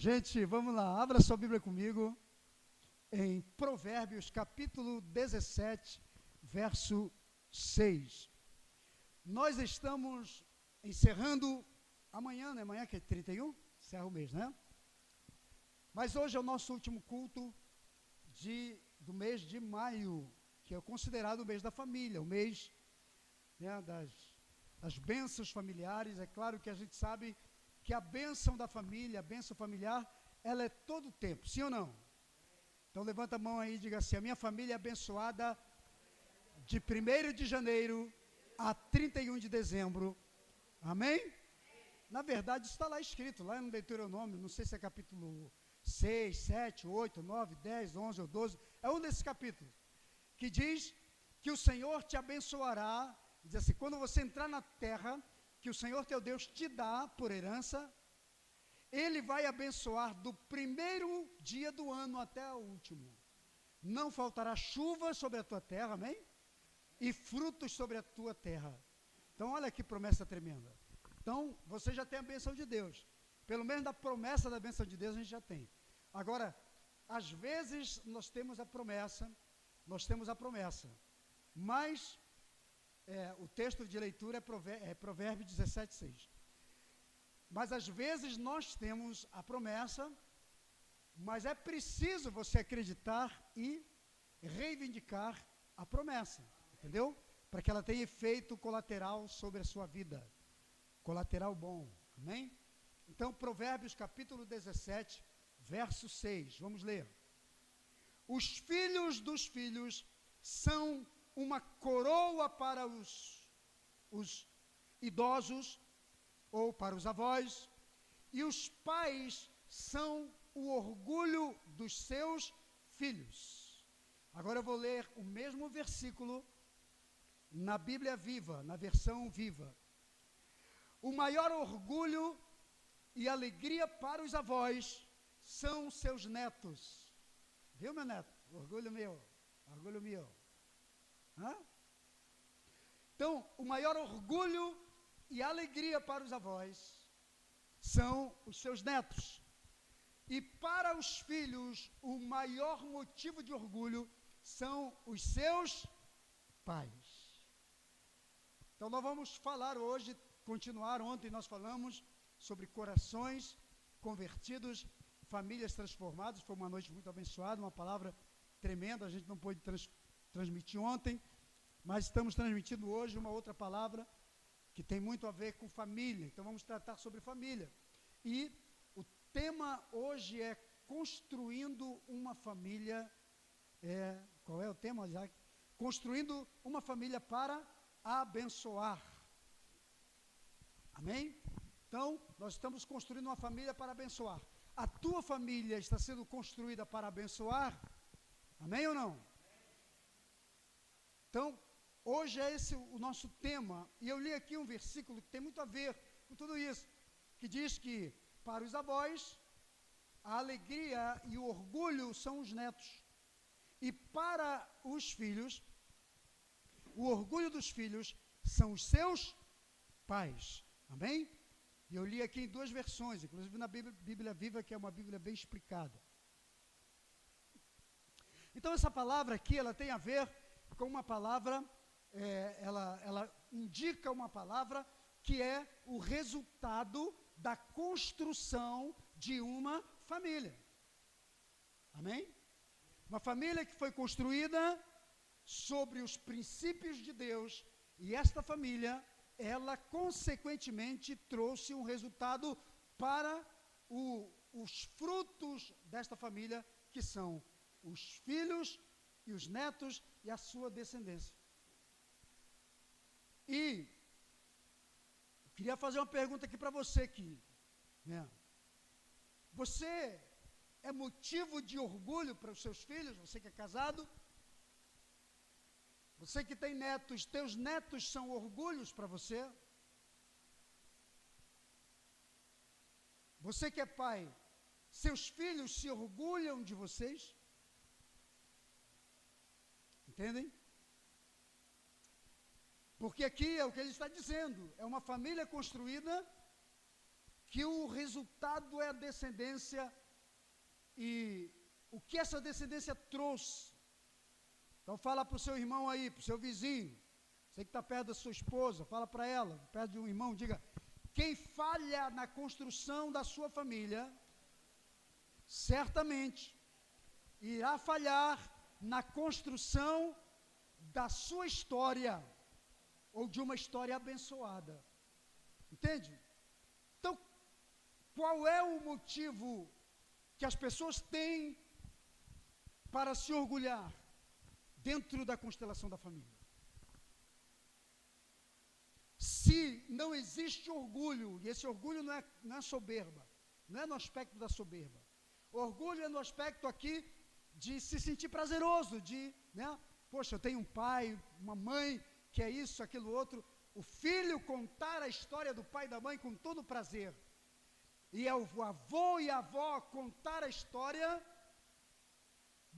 Gente, vamos lá, abra sua Bíblia comigo em Provérbios, capítulo 17, verso 6. Nós estamos encerrando amanhã, né? Amanhã que é 31, encerra o mês, né? Mas hoje é o nosso último culto do mês de maio, que é considerado o mês da família, o mês, né, das bênçãos familiares. É claro que a gente sabe que a bênção da família, a bênção familiar, ela é todo o tempo, sim ou não? Então levanta a mão aí e diga assim: a minha família é abençoada de 1º de janeiro a 31 de dezembro, amém? Na verdade isso está lá escrito, lá no Deuteronômio, não sei se é capítulo 6, 7, 8, 9, 10, 11 ou 12, é um desses capítulos, que diz que o Senhor te abençoará, diz assim, quando você entrar na terra, que o Senhor teu Deus te dá por herança, Ele vai abençoar do primeiro dia do ano até o último. Não faltará chuva sobre a tua terra, amém? E frutos sobre a tua terra. Então olha que promessa tremenda. Então você já tem a bênção de Deus. Pelo menos da promessa da bênção de Deus a gente já tem. Agora, às vezes nós temos a promessa, mas o texto de leitura é Provérbios 17, 6. Mas às vezes nós temos a promessa, mas é preciso você acreditar e reivindicar a promessa, entendeu? Para que ela tenha efeito colateral sobre a sua vida, colateral bom, amém? Então, Provérbios capítulo 17, verso 6, vamos ler. Os filhos dos filhos são uma coroa para os idosos, ou para os avós, e os pais são o orgulho dos seus filhos. Agora eu vou ler o mesmo versículo na Bíblia Viva, na versão Viva. O maior orgulho e alegria para os avós são seus netos. Viu, meu neto? Orgulho meu. Hã? Então, o maior orgulho e alegria para os avós são os seus netos. E para os filhos, o maior motivo de orgulho são os seus pais. Então nós vamos falar hoje, continuar, ontem nós falamos sobre corações convertidos, famílias transformadas. Foi uma noite muito abençoada, uma palavra tremenda, a gente não pôde transmitir ontem, mas estamos transmitindo hoje uma outra palavra que tem muito a ver com família. Então vamos tratar sobre família. E o tema hoje é construindo uma família. Qual é o tema, Isaac? Construindo uma família para abençoar. Amém? Então, nós estamos construindo uma família para abençoar. A tua família está sendo construída para abençoar? Amém ou não? Então, hoje é esse o nosso tema, e eu li aqui um versículo que tem muito a ver com tudo isso, que diz que para os avós, a alegria e o orgulho são os netos, e para os filhos, o orgulho dos filhos são os seus pais, amém? E eu li aqui em duas versões, inclusive na Bíblia Viva, que é uma Bíblia bem explicada. Então essa palavra aqui, ela tem a ver com uma palavra, ela indica uma palavra que é o resultado da construção de uma família. Amém? Uma família que foi construída sobre os princípios de Deus, e esta família, ela consequentemente trouxe um resultado para os frutos desta família, que são os filhos e os netos e a sua descendência. E eu queria fazer uma pergunta aqui para você aqui, né? Você é motivo de orgulho para os seus filhos? Você que é casado? Você que tem netos, teus netos são orgulhos para você? Você que é pai, seus filhos se orgulham de vocês? Entendem? Porque aqui é o que ele está dizendo, é uma família construída que o resultado é a descendência e o que essa descendência trouxe. Então fala para o seu irmão aí, para o seu vizinho, você que está perto da sua esposa, fala para ela, perto de um irmão, diga: quem falha na construção da sua família, certamente irá falhar na construção da sua história, ou de uma história abençoada. Entende? Então, qual é o motivo que as pessoas têm para se orgulhar dentro da constelação da família? Se não existe orgulho, e esse orgulho não é soberba, não é no aspecto da soberba. Orgulho é no aspecto aqui de se sentir prazeroso, né? Poxa, eu tenho um pai, uma mãe, que é isso, aquilo outro. O filho contar a história do pai e da mãe com todo prazer. E é o avô e a avó contar a história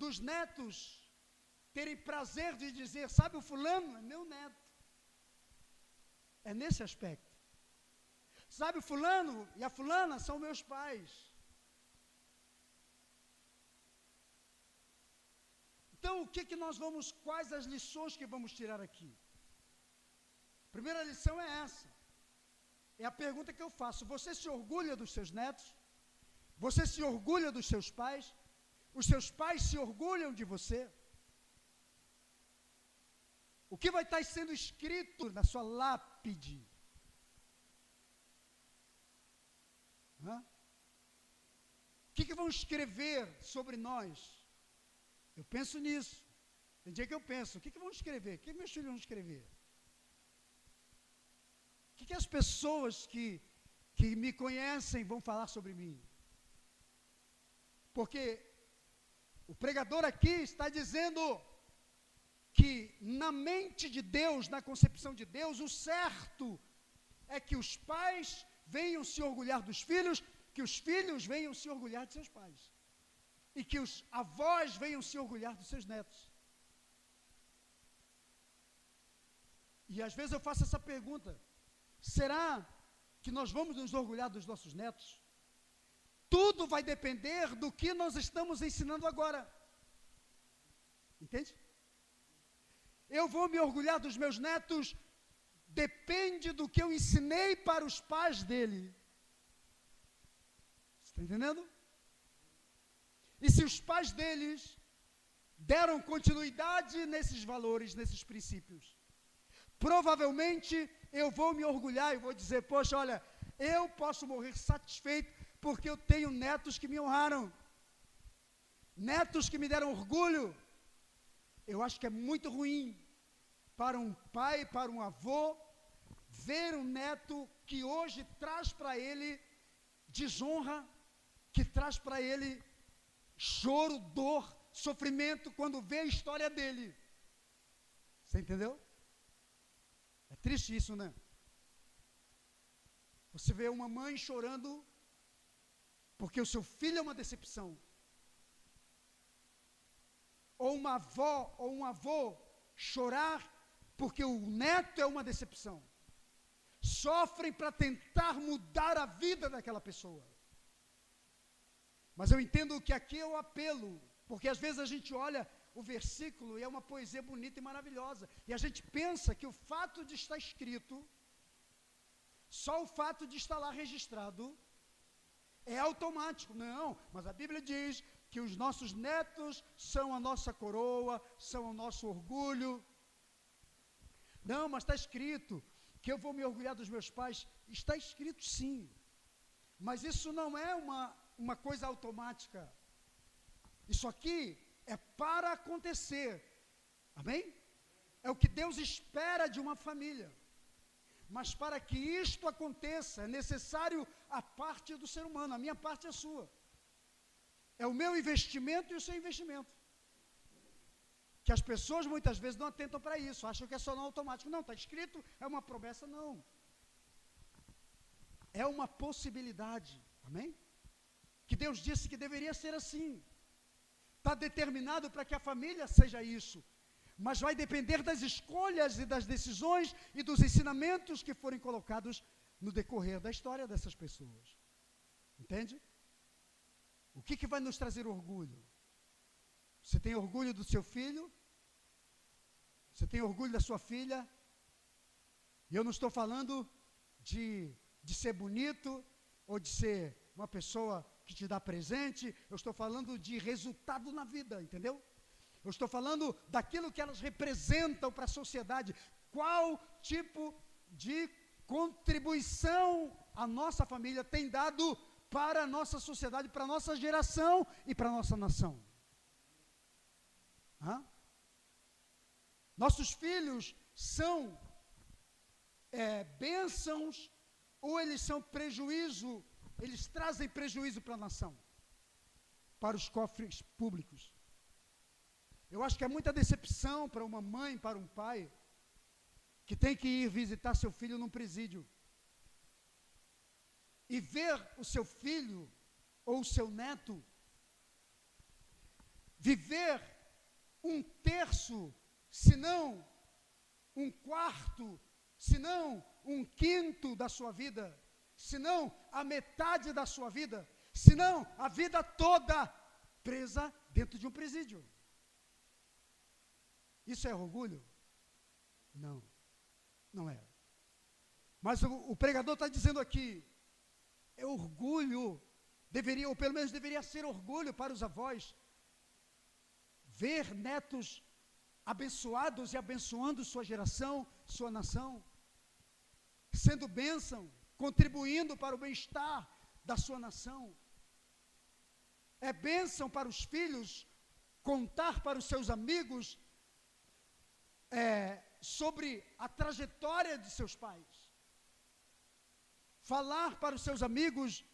dos netos, terem prazer de dizer: sabe, o fulano é meu neto. É nesse aspecto. Sabe, o fulano e a fulana são meus pais. Então, quais as lições que vamos tirar aqui? A primeira lição é essa. É a pergunta que eu faço: você se orgulha dos seus netos? Você se orgulha dos seus pais? Os seus pais se orgulham de você? O que vai estar sendo escrito na sua lápide? O que vão escrever sobre nós? Eu penso nisso. Tem dia que eu penso: o que vão escrever? O que meus filhos vão escrever? O que as pessoas que me conhecem vão falar sobre mim? Porque o pregador aqui está dizendo que na mente de Deus, na concepção de Deus, o certo é que os pais venham se orgulhar dos filhos, que os filhos venham se orgulhar de seus pais, e que os avós venham se orgulhar dos seus netos. E às vezes eu faço essa pergunta: será que nós vamos nos orgulhar dos nossos netos? Tudo vai depender do que nós estamos ensinando agora. Entende? Eu vou me orgulhar dos meus netos, depende do que eu ensinei para os pais dele. Você está entendendo? E se os pais deles deram continuidade nesses valores, nesses princípios, provavelmente eu vou me orgulhar e vou dizer: poxa, olha, eu posso morrer satisfeito porque eu tenho netos que me honraram, netos que me deram orgulho. Eu acho que é muito ruim para um pai, para um avô, ver um neto que hoje traz para ele desonra, que traz para ele choro, dor, sofrimento, quando vê a história dele. Você entendeu? É triste isso, né? Você vê uma mãe chorando porque o seu filho é uma decepção. Ou uma avó ou um avô chorar porque o neto é uma decepção. Sofrem para tentar mudar a vida daquela pessoa. Mas eu entendo que aqui é o apelo, porque às vezes a gente olha o versículo e é uma poesia bonita e maravilhosa, e a gente pensa que o fato de estar escrito, só o fato de estar lá registrado, é automático. Não, mas a Bíblia diz que os nossos netos são a nossa coroa, são o nosso orgulho. Não, mas está escrito que eu vou me orgulhar dos meus pais. Está escrito sim, mas isso não é uma coisa automática. Isso aqui é para acontecer. Amém? É o que Deus espera de uma família. Mas para que isto aconteça, é necessário a parte do ser humano, a minha parte e a sua. É o meu investimento e o seu investimento. Que as pessoas muitas vezes não atentam para isso, acham que é só no automático. Não, está escrito, é uma promessa, não. É uma possibilidade, amém? Que Deus disse que deveria ser assim. Está determinado para que a família seja isso. Mas vai depender das escolhas e das decisões e dos ensinamentos que forem colocados no decorrer da história dessas pessoas. Entende? O que vai nos trazer orgulho? Você tem orgulho do seu filho? Você tem orgulho da sua filha? E eu não estou falando de ser bonito ou de ser uma pessoa que te dá presente. Eu estou falando de resultado na vida, entendeu? Eu estou falando daquilo que elas representam para a sociedade. Qual tipo de contribuição a nossa família tem dado para a nossa sociedade, para a nossa geração e para a nossa nação? Nossos filhos são bênçãos ou eles são prejuízo, eles trazem prejuízo para a nação, para os cofres públicos. Eu acho que é muita decepção para uma mãe, para um pai, que tem que ir visitar seu filho num presídio e ver o seu filho ou o seu neto viver um terço, se não um quarto, se não um quinto da sua vida, se não a metade da sua vida, se não a vida toda presa dentro de um presídio. Isso é orgulho? Não, não é. Mas o pregador está dizendo aqui, é orgulho, deveria, ou pelo menos deveria ser orgulho para os avós, ver netos abençoados e abençoando sua geração, sua nação, sendo bênção, contribuindo para o bem-estar da sua nação. É bênção para os filhos contar para os seus amigos sobre a trajetória de seus pais. Falar para os seus amigos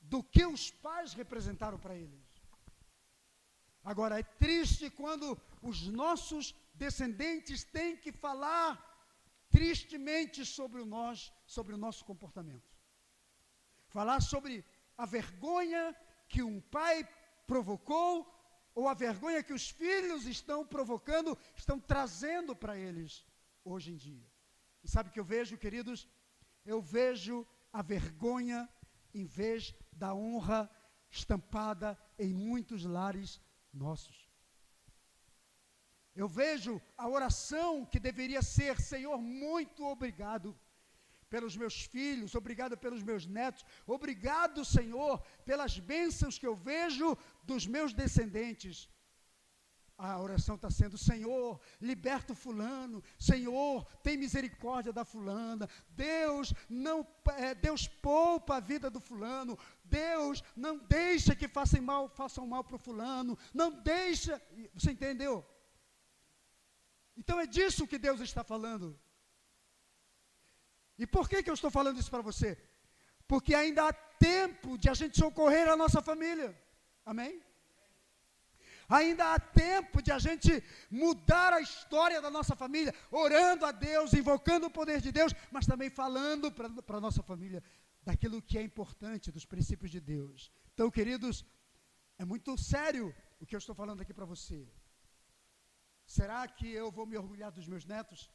do que os pais representaram para eles. Agora, é triste quando os nossos descendentes têm que falar tristemente sobre o nosso comportamento. Falar sobre a vergonha que um pai provocou, ou a vergonha que os filhos estão provocando, estão trazendo para eles hoje em dia. E sabe o que eu vejo, queridos? Eu vejo a vergonha em vez da honra estampada em muitos lares nossos. Eu vejo a oração que deveria ser: Senhor, muito obrigado pelos meus filhos, obrigado pelos meus netos, obrigado, Senhor, pelas bênçãos que eu vejo dos meus descendentes. A oração está sendo: Senhor, liberta o fulano, Senhor, tem misericórdia da fulana, Deus poupa a vida do fulano, Deus não deixa que façam mal para o fulano, não deixa, você entendeu? Então é disso que Deus está falando. E por que eu estou falando isso para você? Porque ainda há tempo de a gente socorrer a nossa família, amém? Ainda há tempo de a gente mudar a história da nossa família, orando a Deus, invocando o poder de Deus, mas também falando para a nossa família daquilo que é importante, dos princípios de Deus. Então, queridos, é muito sério o que eu estou falando aqui para você. Será que eu vou me orgulhar dos meus netos?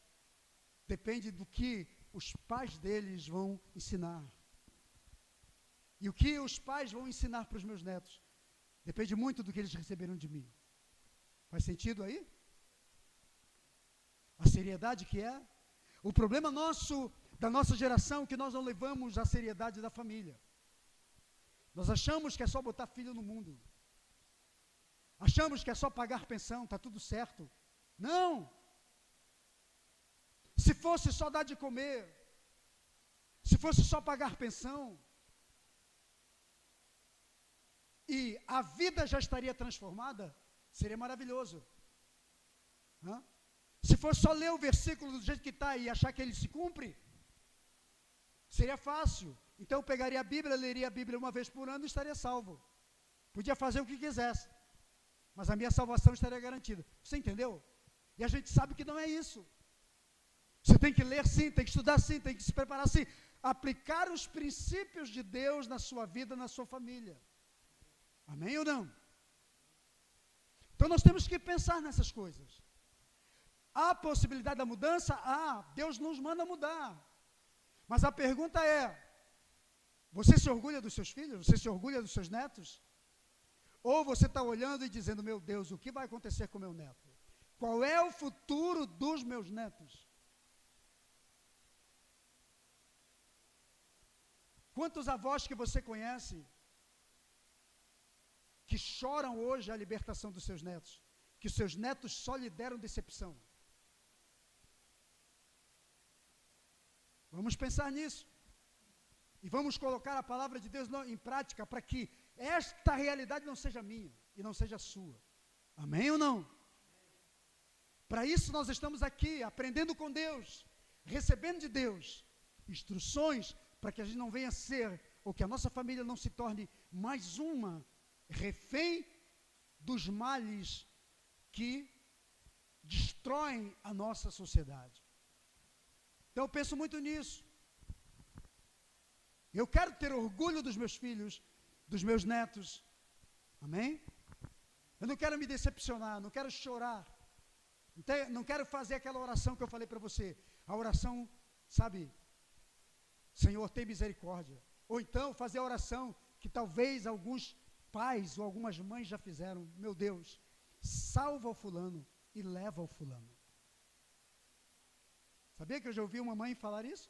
Depende do que os pais deles vão ensinar. E o que os pais vão ensinar para os meus netos depende muito do que eles receberam de mim. Faz sentido aí? A seriedade que é. O problema nosso, da nossa geração, é que nós não levamos a seriedade da família. Nós achamos que é só botar filho no mundo. Achamos que é só pagar pensão, está tudo certo. Não! Se fosse só dar de comer, se fosse só pagar pensão, e a vida já estaria transformada, seria maravilhoso. Se fosse só ler o versículo do jeito que está e achar que ele se cumpre, seria fácil. Então eu pegaria a Bíblia, leria a Bíblia uma vez por ano e estaria salvo. Podia fazer o que quisesse, mas a minha salvação estaria garantida. Você entendeu? E a gente sabe que não é isso. Você tem que ler sim, tem que estudar sim, tem que se preparar sim. Aplicar os princípios de Deus na sua vida, na sua família. Amém ou não? Então nós temos que pensar nessas coisas. Há possibilidade da mudança? Deus nos manda mudar. Mas a pergunta é: Você se orgulha dos seus filhos? Você se orgulha dos seus netos? Ou você está olhando e dizendo, meu Deus, o que vai acontecer com meu neto? Qual é o futuro dos meus netos? Quantos avós que você conhece que choram hoje a libertação dos seus netos? Que os seus netos só lhe deram decepção? Vamos pensar nisso. E vamos colocar a palavra de Deus em prática para que esta realidade não seja minha e não seja sua. Amém ou não? Para isso nós estamos aqui, aprendendo com Deus, recebendo de Deus instruções para que a gente não venha ser, ou que a nossa família não se torne mais uma refém dos males que destroem a nossa sociedade. Então eu penso muito nisso. Eu quero ter orgulho dos meus filhos, dos meus netos. Amém? Eu não quero me decepcionar, não quero chorar. Não quero fazer aquela oração que eu falei para você. A oração, sabe, Senhor, tem misericórdia. Ou então fazer a oração que talvez alguns pais ou algumas mães já fizeram. Meu Deus, salva o fulano e leva o fulano. Sabia que eu já ouvi uma mãe falar isso?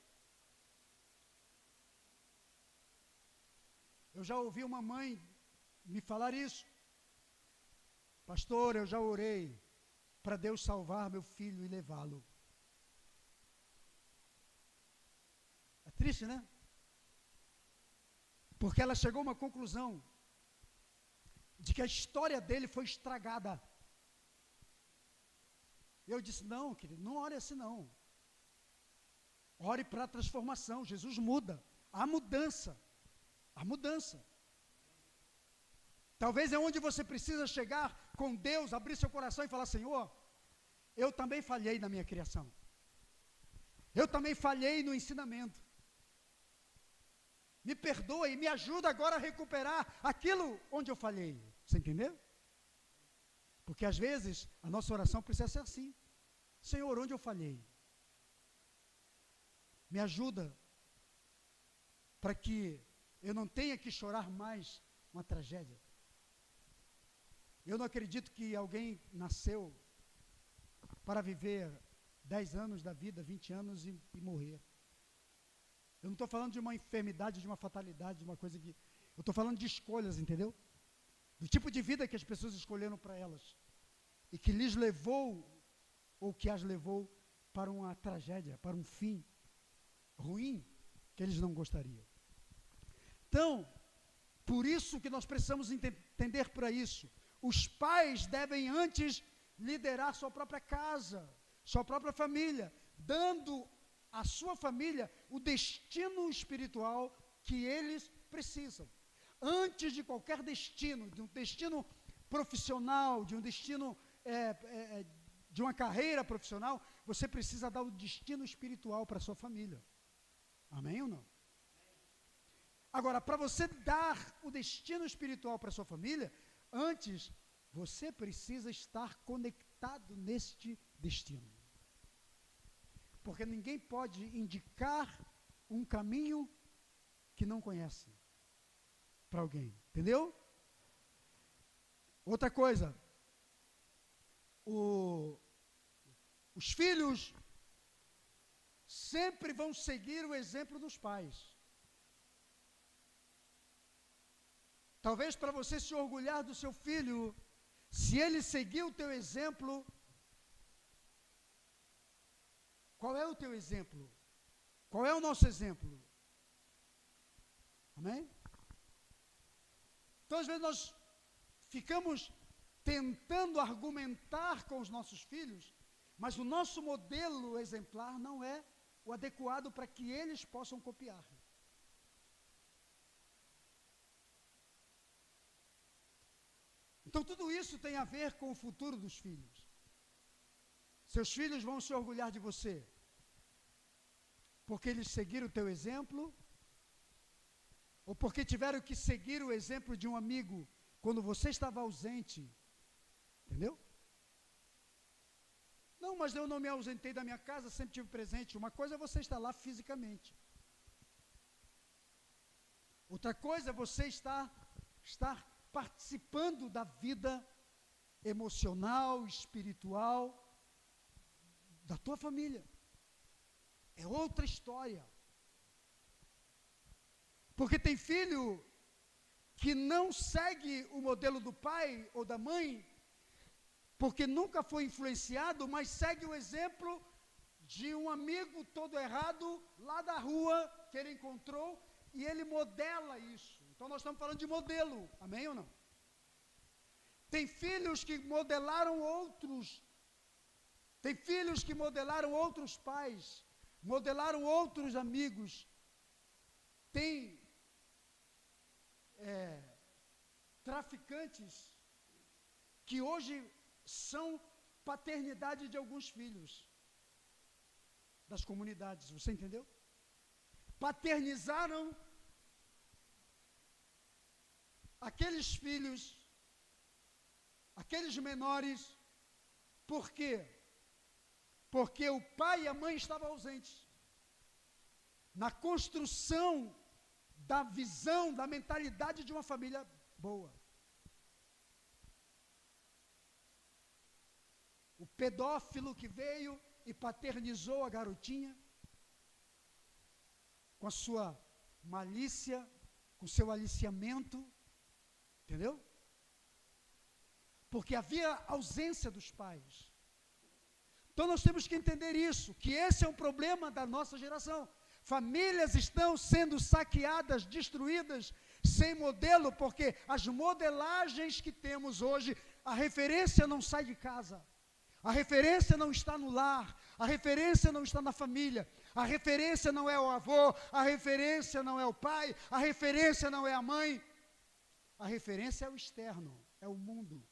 Eu já ouvi uma mãe me falar isso. Pastor, eu já orei para Deus salvar meu filho e levá-lo. É triste, né? Porque ela chegou a uma conclusão de que a história dele foi estragada. Eu disse, não, querido, não ore assim não. Ore para a transformação. Jesus muda. Há mudança. A mudança. Talvez é onde você precisa chegar com Deus, abrir seu coração e falar, Senhor, eu também falhei na minha criação. Eu também falhei no ensinamento. Me perdoa e me ajuda agora a recuperar aquilo onde eu falhei. Você entendeu? Porque às vezes a nossa oração precisa ser assim. Senhor, onde eu falhei? Me ajuda para que eu não tenha que chorar mais uma tragédia. Eu não acredito que alguém nasceu para viver 10 anos da vida, 20 anos e morrer. Eu não estou falando de uma enfermidade, de uma fatalidade, de uma coisa que... Eu estou falando de escolhas, entendeu? Do tipo de vida que as pessoas escolheram para elas. E que lhes levou, ou que as levou para uma tragédia, para um fim ruim, que eles não gostariam. Então, por isso que nós precisamos entender para isso. Os pais devem antes liderar sua própria casa, sua própria família, dando à sua família o destino espiritual que eles precisam. Antes de qualquer destino, de um destino profissional, de um destino de uma carreira profissional, você precisa dar o destino espiritual para a sua família. Amém ou não? Agora, para você dar o destino espiritual para a sua família, antes, você precisa estar conectado neste destino. Porque ninguém pode indicar um caminho que não conhece para alguém, entendeu? Outra coisa, os filhos sempre vão seguir o exemplo dos pais. Talvez para você se orgulhar do seu filho, se ele seguir o teu exemplo, qual é o teu exemplo? Qual é o nosso exemplo? Amém? Então, às vezes, nós ficamos tentando argumentar com os nossos filhos, mas o nosso modelo exemplar não é o adequado para que eles possam copiar. Então, tudo isso tem a ver com o futuro dos filhos. Seus filhos vão se orgulhar de você, porque eles seguiram o teu exemplo, ou porque tiveram que seguir o exemplo de um amigo quando você estava ausente, entendeu? Não, mas eu não me ausentei da minha casa, sempre tive presente. Uma coisa é você estar lá fisicamente. Outra coisa é você estar participando da vida emocional, espiritual da tua família. É outra história. Porque tem filho que não segue o modelo do pai ou da mãe, porque nunca foi influenciado, mas segue o exemplo de um amigo todo errado lá da rua que ele encontrou e ele modela isso. Então nós estamos falando de modelo, amém ou não? Tem filhos que modelaram outros, tem filhos que modelaram outros pais, modelaram outros amigos, tem traficantes que hoje são paternidade de alguns filhos das comunidades, você entendeu? Paternizaram aqueles filhos, aqueles menores, por quê? Porque o pai e a mãe estavam ausentes na construção da visão, da mentalidade de uma família boa. O pedófilo que veio e paternizou a garotinha, com a sua malícia, com o seu aliciamento, entendeu? Porque havia ausência dos pais. Então nós temos que entender isso, que esse é um problema da nossa geração. Famílias estão sendo saqueadas, destruídas, sem modelo, porque as modelagens que temos hoje, a referência não sai de casa. A referência não está no lar, a referência não está na família, a referência não é o avô, a referência não é o pai, a referência não é a mãe, a referência é o externo, é o mundo.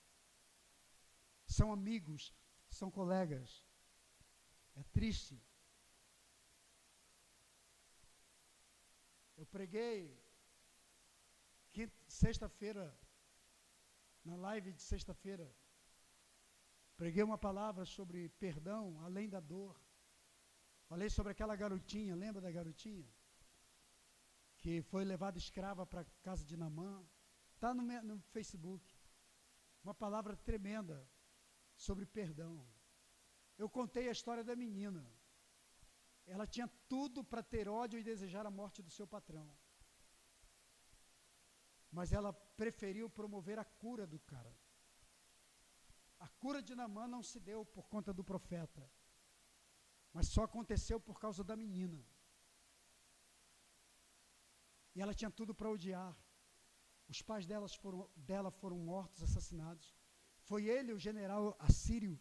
São amigos, são colegas. É triste. Eu preguei sexta-feira, na live de sexta-feira, preguei uma palavra sobre perdão, além da dor. Falei sobre aquela garotinha, lembra da garotinha? Que foi levada escrava para a casa de Naamã. Está no Facebook. Uma palavra tremenda sobre perdão. Eu contei a história da menina. Ela tinha tudo para ter ódio e desejar a morte do seu patrão. Mas ela preferiu promover a cura do cara. A cura de Naamã não se deu por conta do profeta, mas só aconteceu por causa da menina. E ela tinha tudo para odiar. Os pais dela foram mortos, assassinados. Foi ele, o general assírio,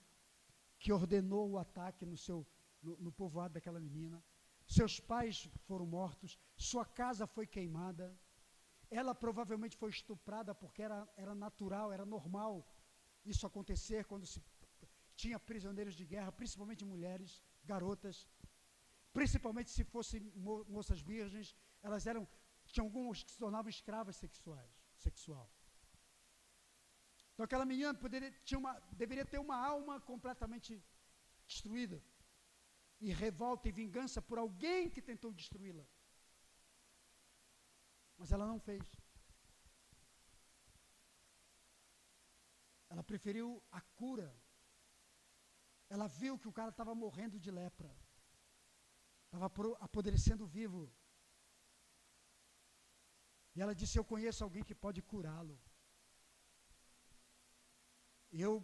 que ordenou o ataque no povoado daquela menina. Seus pais foram mortos, sua casa foi queimada. Ela provavelmente foi estuprada porque era natural, era normal isso acontecer quando se tinha prisioneiros de guerra, principalmente mulheres, garotas, principalmente se fossem moças virgens, tinha algumas que se tornavam escravas sexual. Então aquela menina deveria ter uma alma completamente destruída, e revolta e vingança por alguém que tentou destruí-la. Mas ela não fez. Ela preferiu a cura. Ela viu que o cara estava morrendo de lepra, estava apodrecendo vivo. E ela disse: eu conheço alguém que pode curá-lo. E eu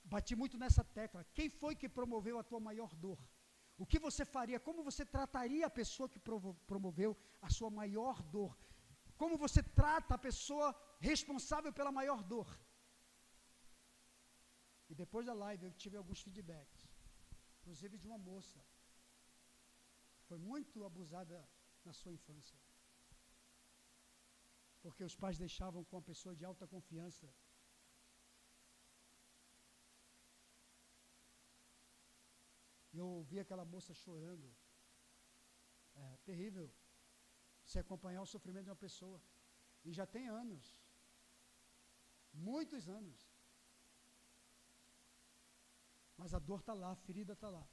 bati muito nessa tecla. Quem foi que promoveu a tua maior dor? O que você faria? Como você trataria a pessoa que promoveu a sua maior dor? Como você trata a pessoa responsável pela maior dor? E depois da live eu tive alguns feedbacks, inclusive de uma moça que foi muito abusada na sua infância, porque os pais deixavam com uma pessoa de alta confiança. E eu ouvi aquela moça chorando. É terrível você acompanhar o sofrimento de uma pessoa. E já tem anos, muitos anos. Mas a dor está lá, a ferida está lá.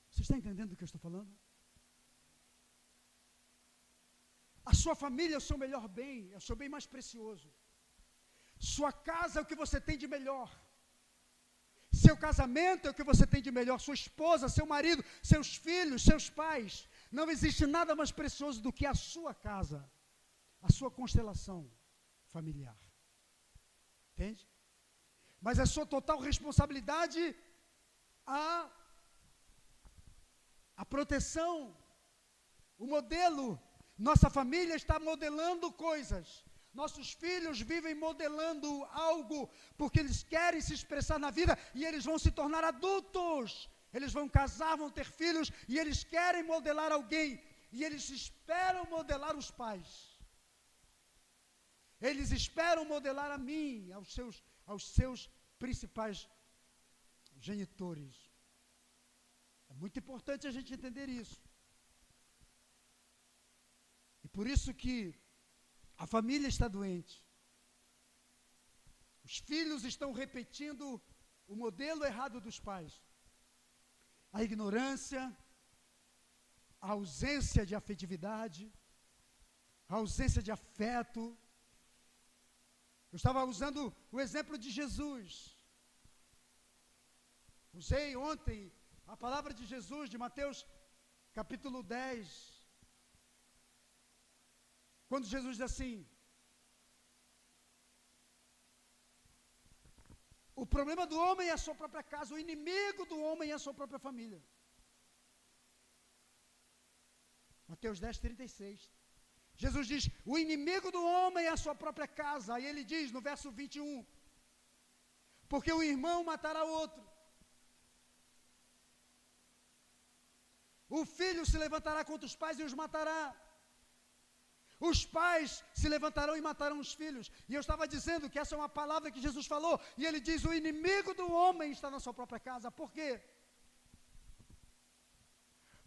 Você está entendendo o que eu estou falando? A sua família é o seu melhor bem, é o seu bem mais precioso. Sua casa é o que você tem de melhor. Seu casamento é o que você tem de melhor. Sua esposa, seu marido, seus filhos, seus pais. Não existe nada mais precioso do que a sua casa, a sua constelação familiar. Entende? Mas é sua total responsabilidade a proteção, o modelo. Nossa família está modelando coisas. Nossos filhos vivem modelando algo, porque eles querem se expressar na vida e eles vão se tornar adultos. Eles vão casar, vão ter filhos e eles querem modelar alguém. E eles esperam modelar os pais. Eles esperam modelar a mim, aos seus principais genitores. É muito importante a gente entender isso. E por isso que a família está doente. Os filhos estão repetindo o modelo errado dos pais. A ignorância, a ausência de afetividade, a ausência de afeto. Eu estava usando o exemplo de Jesus. Usei ontem a palavra de Jesus, de Mateus capítulo 10. Quando Jesus diz assim: o problema do homem é a sua própria casa, o inimigo do homem é a sua própria família. Mateus 10, 36. Jesus diz: o inimigo do homem é a sua própria casa. Aí ele diz no verso 21, porque o irmão matará o outro. O filho se levantará contra os pais e os matará. Os pais se levantarão e matarão os filhos. E eu estava dizendo que essa é uma palavra que Jesus falou. E ele diz: o inimigo do homem está na sua própria casa. Por quê?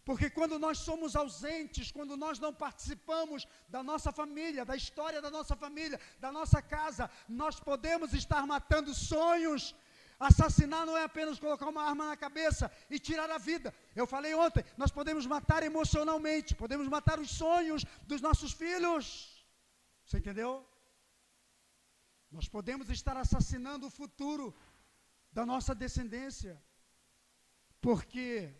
Porque quando nós somos ausentes, quando nós não participamos da nossa família, da história da nossa família, da nossa casa, nós podemos estar matando sonhos. Assassinar não é apenas colocar uma arma na cabeça e tirar a vida. Eu falei ontem, nós podemos matar emocionalmente, podemos matar os sonhos dos nossos filhos. Você entendeu? Nós podemos estar assassinando o futuro da nossa descendência, porque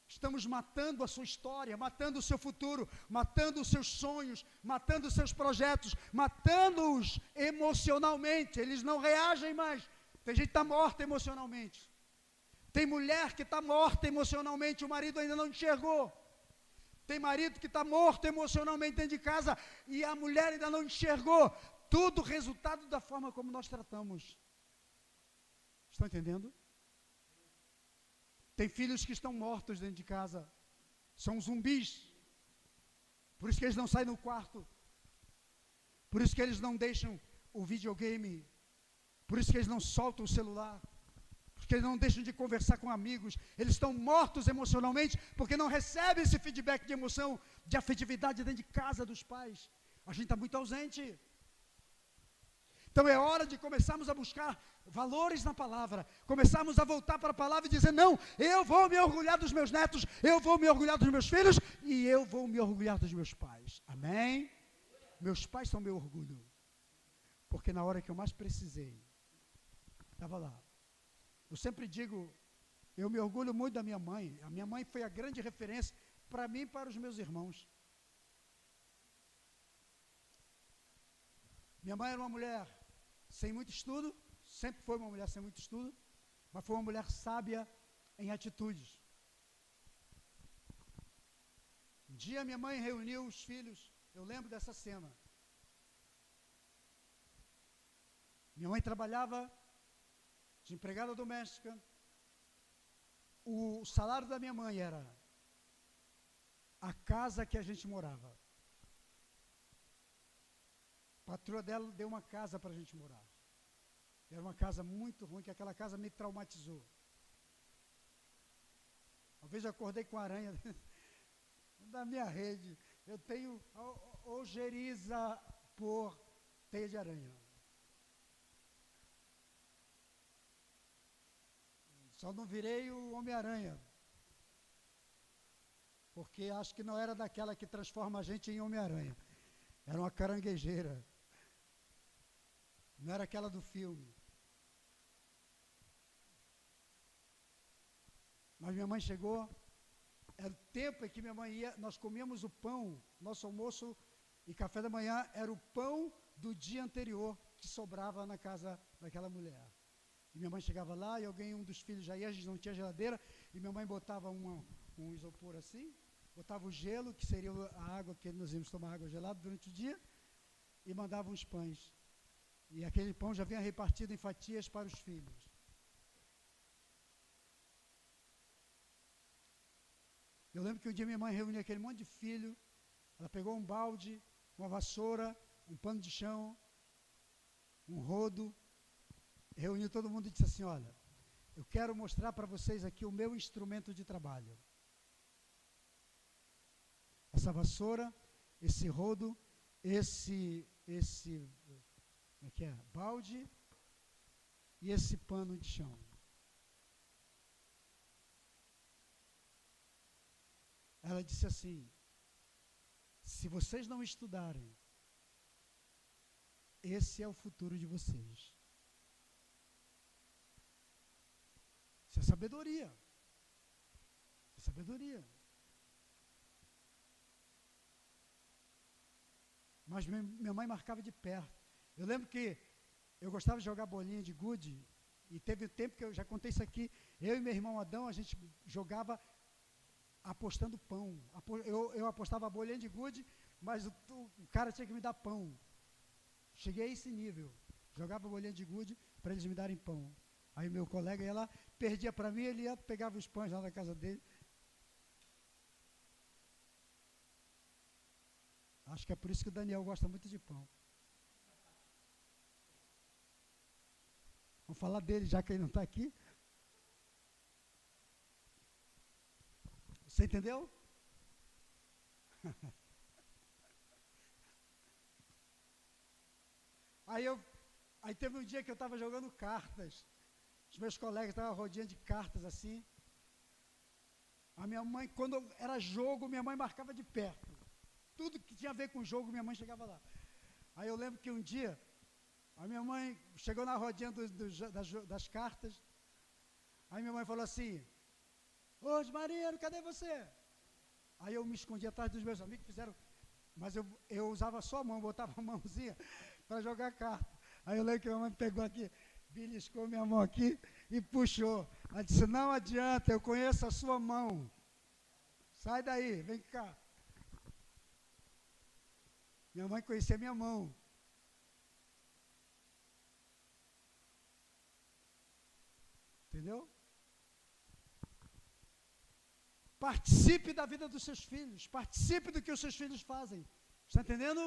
estamos matando a sua história, matando o seu futuro, matando os seus sonhos, matando os seus projetos, matando-os emocionalmente. Eles não reagem mais. Tem gente que está morta emocionalmente. Tem mulher que está morta emocionalmente, o marido ainda não enxergou. Tem marido que está morto emocionalmente dentro de casa e a mulher ainda não enxergou. Tudo resultado da forma como nós tratamos. Estão entendendo? Tem filhos que estão mortos dentro de casa. São zumbis. Por isso que eles não saem no quarto. Por isso que eles não deixam o videogame. Por isso que eles não soltam o celular. Porque eles não deixam de conversar com amigos. Eles estão mortos emocionalmente porque não recebem esse feedback de emoção, de afetividade dentro de casa dos pais. A gente está muito ausente. Então é hora de começarmos a buscar valores na palavra, começarmos a voltar para a palavra e dizer: não, eu vou me orgulhar dos meus netos, eu vou me orgulhar dos meus filhos e eu vou me orgulhar dos meus pais. Amém? Meus pais são meu orgulho, porque na hora que eu mais precisei, estava lá. Eu sempre digo, eu me orgulho muito da minha mãe. A minha mãe foi a grande referência para mim e para os meus irmãos. Minha mãe era uma mulher sem muito estudo, sempre foi uma mulher sem muito estudo, mas foi uma mulher sábia em atitudes. Um dia minha mãe reuniu os filhos, eu lembro dessa cena. Minha mãe trabalhava de empregada doméstica. O salário da minha mãe era a casa que a gente morava. A patroa dela deu uma casa para a gente morar. Era uma casa muito ruim, que aquela casa me traumatizou. Uma vez eu acordei com aranha da minha rede. Eu tenho ojeriza por teia de aranha. Só não virei o Homem-Aranha. porque acho que não era daquela que transforma a gente em Homem-Aranha. Era uma caranguejeira. Não era aquela do filme. Mas minha mãe chegou, era o tempo em que minha mãe ia, nós comíamos o pão, nosso almoço e café da manhã era o pão do dia anterior que sobrava na casa daquela mulher. E minha mãe chegava lá e um dos filhos já ia, a gente não tinha geladeira, e minha mãe botava um isopor assim, botava o gelo, que seria a água que nós íamos tomar água gelada durante o dia, e mandava uns pães. E aquele pão já vinha repartido em fatias para os filhos. Eu lembro que um dia minha mãe reuniu aquele monte de filho, ela pegou um balde, uma vassoura, um pano de chão, um rodo, reuniu todo mundo e disse assim, olha, eu quero mostrar para vocês aqui o meu instrumento de trabalho. Essa vassoura, esse rodo, esse como é que é? Balde e esse pano de chão. Ela disse assim, se vocês não estudarem, esse é o futuro de vocês. Isso é sabedoria. É sabedoria. Mas minha mãe marcava de perto. Eu lembro que eu gostava de jogar bolinha de gude, e teve um tempo que eu já contei isso aqui, eu e meu irmão Adão, a gente jogava apostando pão. Eu apostava a bolinha de gude, mas o cara tinha que me dar pão. Cheguei a esse nível. Jogava a bolinha de gude para eles me darem pão. Aí meu colega ia lá, perdia para mim, ele ia, pegava os pães lá na casa dele. Acho que é por isso que o Daniel gosta muito de pão. Vamos falar dele, já que ele não está aqui. Você entendeu? Aí teve um dia que eu estava jogando cartas. Os meus colegas estavam rodeando de cartas assim. A minha mãe, quando era jogo, minha mãe marcava de perto. Tudo que tinha a ver com jogo, minha mãe chegava lá. Aí eu lembro que um dia, a minha mãe chegou na rodinha das cartas. Aí minha mãe falou assim, ô Mariano, cadê você? Aí eu me escondi atrás dos meus amigos, fizeram, mas eu usava só a mão, botava a mãozinha para jogar carta. Aí eu lembro que minha mãe pegou aqui, beliscou minha mão aqui e puxou. Ela disse, não adianta, eu conheço a sua mão. Sai daí, vem cá. Minha mãe conhecia minha mão. Entendeu? Participe da vida dos seus filhos. Participe do que os seus filhos fazem. Está entendendo?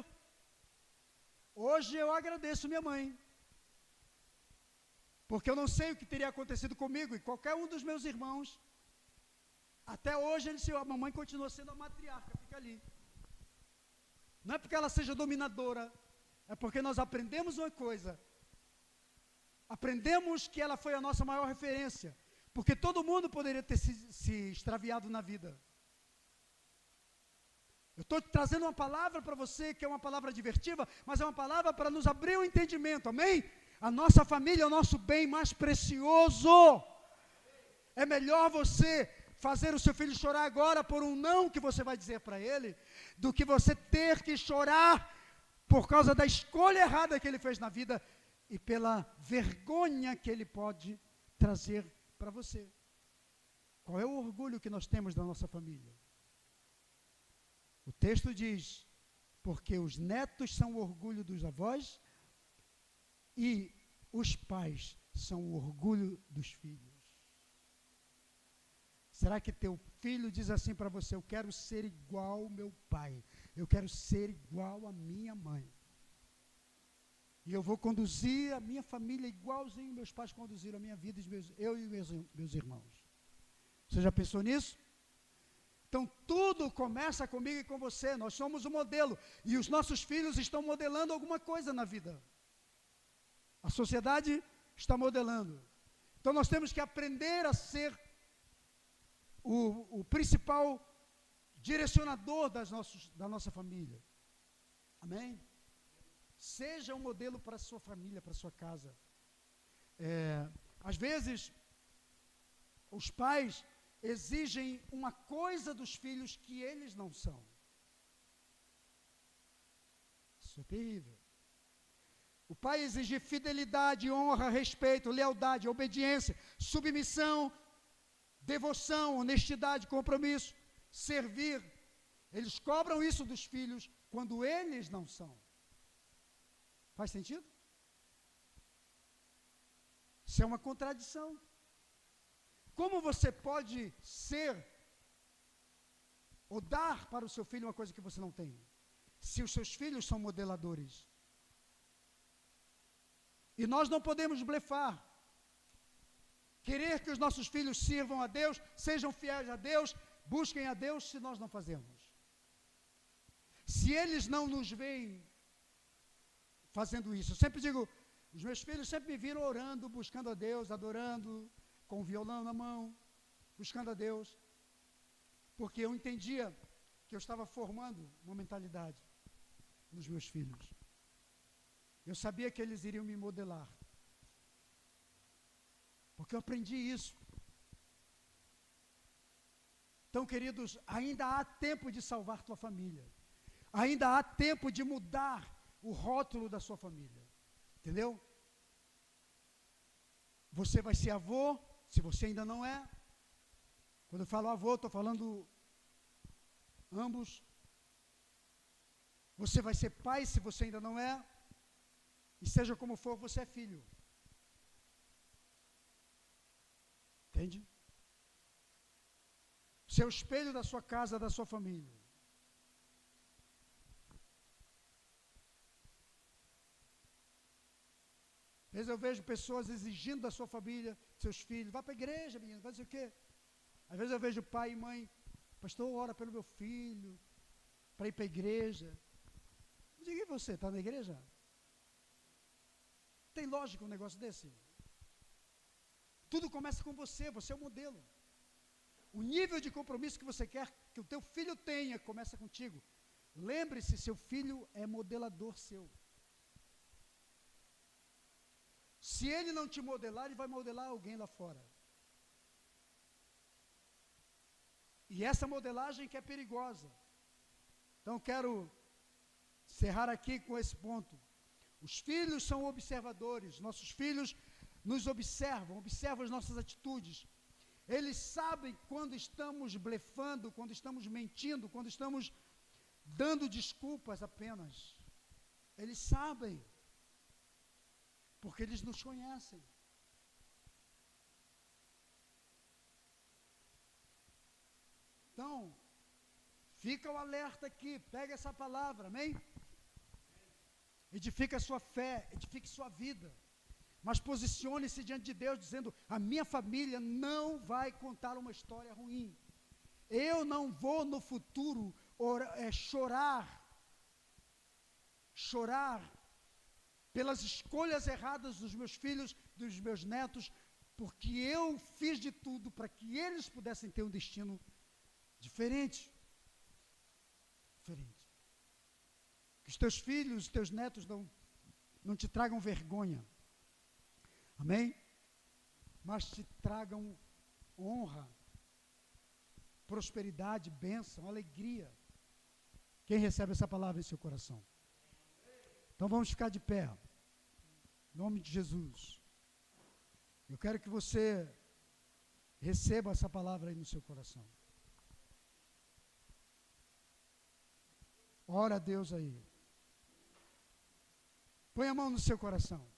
Hoje eu agradeço minha mãe. Porque eu não sei o que teria acontecido comigo e qualquer um dos meus irmãos. Até hoje a mamãe continua sendo a matriarca, fica ali. Não é porque ela seja dominadora, é porque nós aprendemos uma coisa. Aprendemos que ela foi a nossa maior referência. Porque todo mundo poderia ter se extraviado na vida. Eu estou trazendo uma palavra para você, que é uma palavra divertida, mas é uma palavra para nos abrir o entendimento, amém? A nossa família é o nosso bem mais precioso. É melhor você fazer o seu filho chorar agora por um não que você vai dizer para ele, do que você ter que chorar por causa da escolha errada que ele fez na vida e pela vergonha que ele pode trazer para você. Qual é o orgulho que nós temos da nossa família? O texto diz, porque os netos são o orgulho dos avós e os pais são o orgulho dos filhos. Será que teu filho diz assim para você, eu quero ser igual ao meu pai, eu quero ser igual à minha mãe, e eu vou conduzir a minha família igualzinho meus pais conduziram a minha vida, eu e meus irmãos. Você já pensou nisso? Então tudo começa comigo e com você, nós somos o modelo, e os nossos filhos estão modelando alguma coisa na vida. A sociedade está modelando. Então nós temos que aprender a ser o principal direcionador da nossa família. Amém? Seja um modelo para a sua família, para a sua casa. Às vezes, os pais exigem uma coisa dos filhos que eles não são. Isso é terrível. O pai exige fidelidade, honra, respeito, lealdade, obediência, submissão, devoção, honestidade, compromisso, servir. Eles cobram isso dos filhos quando eles não são. Faz sentido? Isso é uma contradição. Como você pode ser ou dar para o seu filho uma coisa que você não tem, se os seus filhos são modeladores? E nós não podemos blefar, querer que os nossos filhos sirvam a Deus, sejam fiéis a Deus, busquem a Deus, se nós não fazemos. Se eles não nos veem fazendo isso, eu sempre digo, os meus filhos sempre me viram orando, buscando a Deus, adorando, com o violão na mão, buscando a Deus, porque eu entendia que eu estava formando uma mentalidade nos meus filhos. Eu sabia que eles iriam me modelar, porque eu aprendi isso. Então, queridos, ainda há tempo de salvar tua família, ainda há tempo de mudar o rótulo da sua família, entendeu? Você vai ser avô, se você ainda não é. Quando eu falo avô, estou falando ambos. Você vai ser pai, se você ainda não é. E seja como for, você é filho. Entende? Você é o espelho da sua casa, da sua família. Às vezes eu vejo pessoas exigindo da sua família, seus filhos, vá para a igreja, menino, vai dizer o quê? Às vezes eu vejo pai e mãe, pastor, ora pelo meu filho, para ir para a igreja. Eu digo, e você, está na igreja? Tem lógica um negócio desse? Tudo começa com você, você é o modelo. O nível de compromisso que você quer que o teu filho tenha, começa contigo. Lembre-se, seu filho é modelador seu. Se ele não te modelar, ele vai modelar alguém lá fora. E essa modelagem que é perigosa. Então, quero encerrar aqui com esse ponto. Os filhos são observadores, nossos filhos nos observam as nossas atitudes. Eles sabem quando estamos blefando, quando estamos mentindo, quando estamos dando desculpas apenas. Eles sabem, porque eles nos conhecem. Então, fica o alerta aqui, pega essa palavra, amém? Edifique a sua fé, edifique sua vida, mas posicione-se diante de Deus dizendo, a minha família não vai contar uma história ruim, eu não vou no futuro chorar pelas escolhas erradas dos meus filhos, dos meus netos, porque eu fiz de tudo para que eles pudessem ter um destino diferente. Que os teus filhos, os teus netos não te tragam vergonha, amém? Mas te tragam honra, prosperidade, bênção, alegria. Quem recebe essa palavra em seu coração? Então vamos ficar de pé, em nome de Jesus. Eu quero que você receba essa palavra aí no seu coração. Ora a Deus aí. Põe a mão no seu coração.